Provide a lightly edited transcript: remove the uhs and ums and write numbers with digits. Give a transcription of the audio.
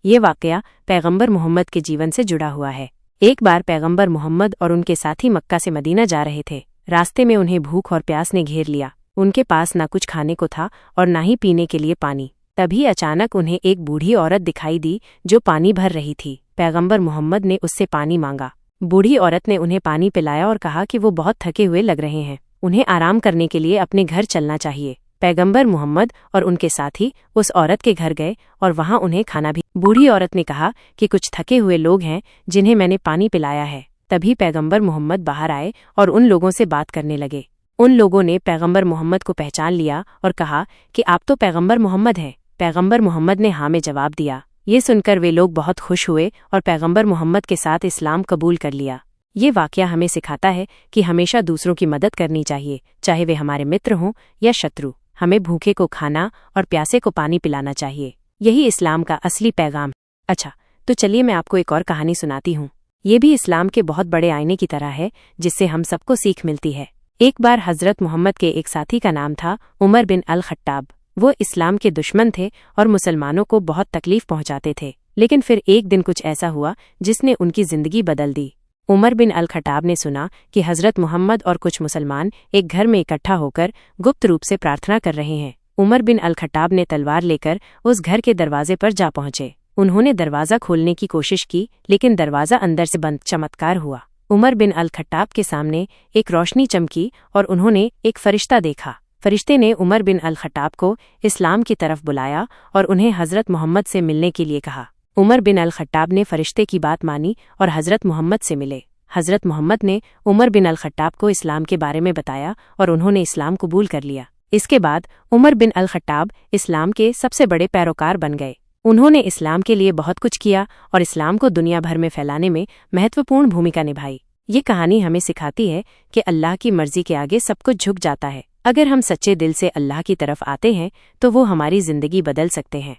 ये वाकया पैगंबर मोहम्मद के जीवन से जुड़ा हुआ है। एक बार पैगंबर मोहम्मद और उनके साथी मक्का से मदीना जा रहे थे। रास्ते में उन्हें भूख और प्यास ने घेर लिया। उनके पास ना कुछ खाने को था और ना ही पीने के लिए पानी। तभी अचानक उन्हें एक बूढ़ी औरत दिखाई दी जो पानी भर रही थी। पैगंबर मोहम्मद ने उससे पानी मांगा। बूढ़ी औरत ने उन्हें पानी पिलाया और कहा कि वो बहुत थके हुए लग रहे हैं, उन्हें आराम करने के लिए अपने घर चलना चाहिए। पैगंबर मोहम्मद और उनके साथी उस औरत के घर गए और वहां उन्हें खाना भी। बूढ़ी औरत ने कहा कि कुछ थके हुए लोग हैं जिन्हें मैंने पानी पिलाया है। तभी पैगंबर मोहम्मद बाहर आए और उन लोगों से बात करने लगे। उन लोगों ने पैगंबर मोहम्मद को पहचान लिया और कहा कि आप तो पैगंबर मोहम्मद हैं। पैगंबर मोहम्मद ने हाँ में जवाब दिया। ये सुनकर वे लोग बहुत खुश हुए और पैगंबर मोहम्मद के साथ इस्लाम कबूल कर लिया। ये वाकया हमें सिखाता है कि हमेशा दूसरों की मदद करनी चाहिए, चाहे वे हमारे मित्र हों या शत्रु। हमें भूखे को खाना और प्यासे को पानी पिलाना चाहिए। यही इस्लाम का असली पैगाम है। अच्छा, तो चलिए मैं आपको एक और कहानी सुनाती हूँ। ये भी इस्लाम के बहुत बड़े आईने की तरह है जिससे हम सबको सीख मिलती है। एक बार हजरत मोहम्मद के एक साथी का नाम था उमर बिन अल खट्टाब। वो इस्लाम के दुश्मन थे और मुसलमानों को बहुत तकलीफ पहुंचाते थे। लेकिन फिर एक दिन कुछ ऐसा हुआ जिसने उनकी जिंदगी बदल दी। उमर बिन अल खट्टाब ने सुना कि हजरत मोहम्मद और कुछ मुसलमान एक घर में इकट्ठा होकर गुप्त रूप से प्रार्थना कर रहे हैं। उमर बिन अल खट्टाब ने तलवार लेकर उस घर के दरवाजे पर जा पहुंचे। उन्होंने दरवाज़ा खोलने की कोशिश की, लेकिन दरवाज़ा अंदर से बंद। चमत्कार हुआ। उमर बिन अल खट्टाब के सामने एक रोशनी चमकी और उन्होंने एक फरिश्ता देखा। फरिश्ते ने उमर बिन अल खट्टाब को इस्लाम की तरफ बुलाया और उन्हें हजरत मोहम्मद से मिलने के लिए कहा। उमर बिन अल खट्टाब ने फरिश्ते की बात मानी और हजरत मोहम्मद से मिले। हजरत मोहम्मद ने उमर बिन अल खट्टाब को इस्लाम के बारे में बताया और उन्होंने इस्लाम कबूल कर लिया। इसके बाद उमर बिन अल खट्टाब इस्लाम के सबसे बड़े पैरोकार बन गए। उन्होंने इस्लाम के लिए बहुत कुछ किया और इस्लाम को दुनिया भर में फैलाने में महत्वपूर्ण भूमिका निभाई। ये कहानी हमें सिखाती है कि अल्लाह की मर्जी के आगे सब कुछ झुक जाता है। अगर हम सच्चे दिल से अल्लाह की तरफ आते हैं तो वो हमारी जिंदगी बदल सकते हैं।